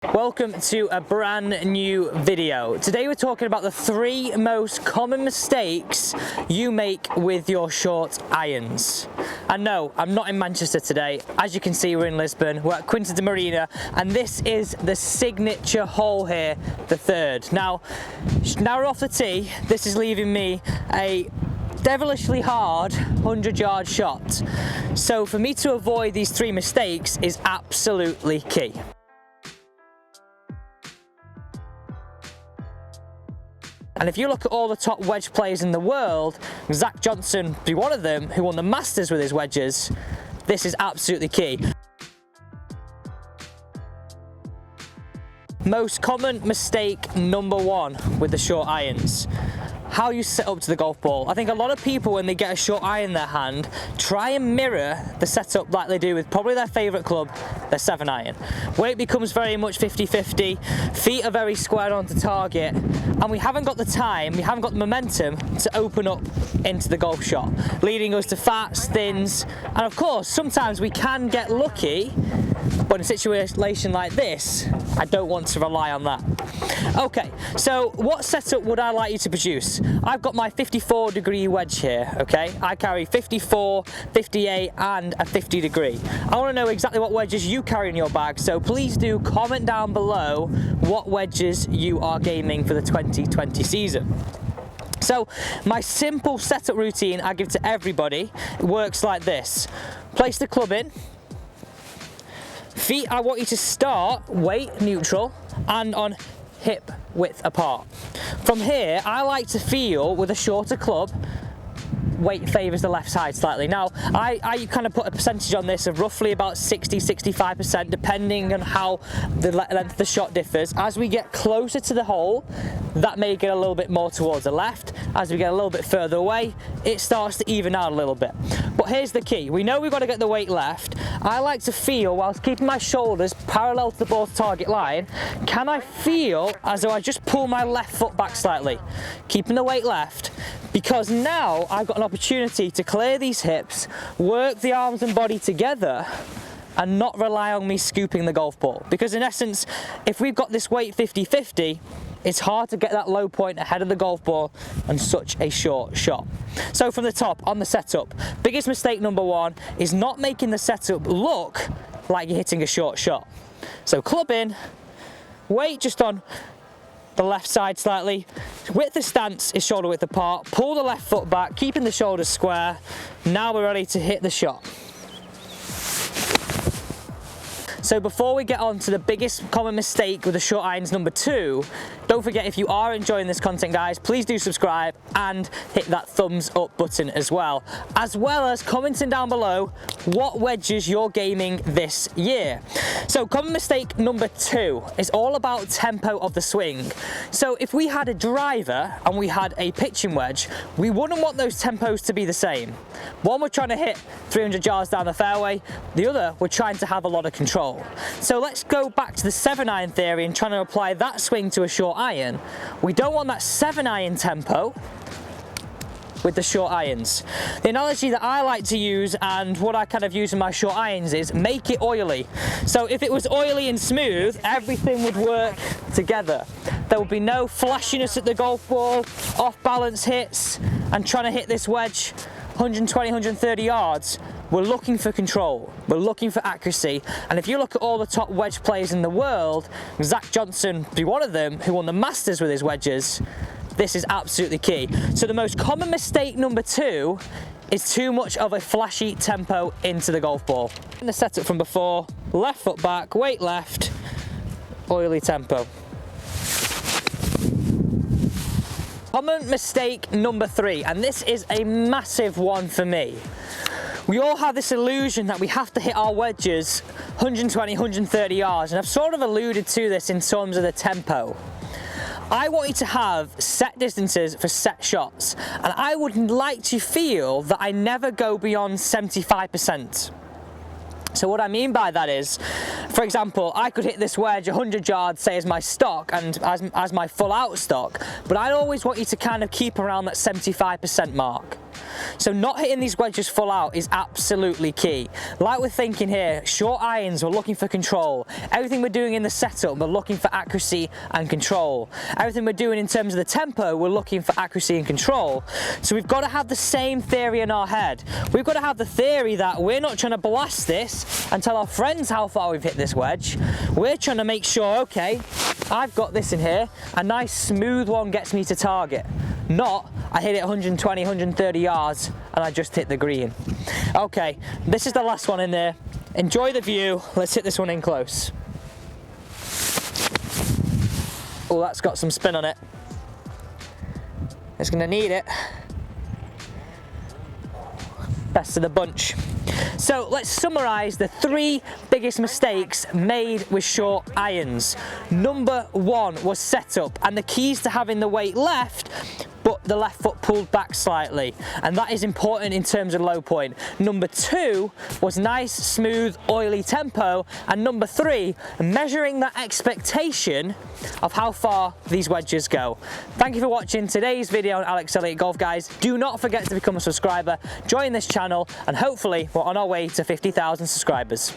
Welcome to a brand new video. Today we're talking about the 3 most common mistakes you make with your short irons. And no, I'm not in Manchester today. As you can see, we're in Lisbon. We're at Quinta da Marina, and this is the signature hole here, the 3rd. Now off the tee, this is leaving me a devilishly hard 100-yard shot. So for me to avoid these 3 mistakes is absolutely key. And if you look at all the top wedge players in the world, Zach Johnson be one of them, who won the Masters with his wedges, this is absolutely key. Most common mistake number 1 with the short irons: how you set up to the golf ball. I think a lot of people, when they get a short iron in their hand, try and mirror the setup like they do with probably their favourite club, their 7-iron. When it becomes very much 50-50, feet are very squared onto target, and we haven't got the time, we haven't got the momentum to open up into the golf shot, leading us to fats, thins, and of course, sometimes we can get lucky, but in a situation like this, I don't want to rely on that. Okay, so what setup would I like you to produce? I've got my 54-degree wedge here, okay? I carry 54, 58 and a 50 degree. I want to know exactly what wedges you carry in your bag, so please do comment down below what wedges you are gaming for the 2020 season. So my simple setup routine I give to everybody works like this. Place the club in. Feet, I want you to start weight neutral and on hip width apart. From here, I like to feel with a shorter club, weight favours the left side slightly. Now, I kind of put a percentage on this of roughly about 60-65%, depending on how the length of the shot differs. As we get closer to the hole, that may get a little bit more towards the left. As we get a little bit further away, it starts to even out a little bit. But here's the key. We know we've got to get the weight left. I like to feel, whilst keeping my shoulders parallel to the ball's target line, can I feel as though I just pull my left foot back slightly, keeping the weight left, because now I've got an opportunity to clear these hips, work the arms and body together, and not rely on me scooping the golf ball. Because in essence, if we've got this weight 50-50, it's hard to get that low point ahead of the golf ball on such a short shot. So from the top, on the setup, biggest mistake number 1 is not making the setup look like you're hitting a short shot. So club in, weight just on the left side slightly, width of stance is shoulder width apart, pull the left foot back, keeping the shoulders square. Now we're ready to hit the shot. So before we get on to the biggest common mistake with the short irons number 2, don't forget, if you are enjoying this content, guys, please do subscribe and hit that thumbs up button as well as commenting down below what wedges you're gaming this year. So common mistake number 2 is all about tempo of the swing. So if we had a driver and we had a pitching wedge, we wouldn't want those tempos to be the same. One, we're trying to hit 300 yards down the fairway, the other, we're trying to have a lot of control. So let's go back to the 7-iron theory and trying to apply that swing to a short iron. We don't want that 7-iron tempo with the short irons. The analogy that I like to use, and what I kind of use in my short irons, is make it oily. So if it was oily and smooth, everything would work together. There would be no flashiness at the golf ball, off balance hits, and trying to hit this wedge 120, 130 yards. We're looking for control, we're looking for accuracy, and if you look at all the top wedge players in the world, Zach Johnson be one of them, who won the Masters with his wedges, this is absolutely key. So the most common mistake number 2 is too much of a flashy tempo into the golf ball. In the setup from before, left foot back, weight left, oily tempo. Common mistake number 3, and this is a massive one for me. We all have this illusion that we have to hit our wedges 120, 130 yards, and I've sort of alluded to this in terms of the tempo. I want you to have set distances for set shots, and I would like to feel that I never go beyond 75%. So what I mean by that is, for example, I could hit this wedge 100 yards, say, as my stock and as my full out stock, but I'd always want you to kind of keep around that 75% mark. So not hitting these wedges full out is absolutely key. Like we're thinking here, short irons, we're looking for control. Everything we're doing in the setup, we're looking for accuracy and control. Everything we're doing in terms of the tempo, we're looking for accuracy and control. So we've got to have the same theory in our head. We've got to have the theory that we're not trying to blast this and tell our friends how far we've hit this wedge. We're trying to make sure, okay, I've got this in here, a nice smooth one gets me to target. Not, I hit it 120, 130 yards and I just hit the green. Okay, this is the last one in there. Enjoy the view, let's hit this one in close. Oh, that's got some spin on it. It's gonna need it. Best of the bunch. So let's summarise the 3 biggest mistakes made with short irons. Number 1 was setup, and the keys to having the weight left, but the left foot pulled back slightly, and that is important in terms of low point. Number 2 was nice, smooth, oily tempo, and number 3, measuring that expectation of how far these wedges go. Thank you for watching today's video on Alex Elliott Golf, guys. Do not forget to become a subscriber, join this channel, and hopefully we're on our way to 50,000 subscribers.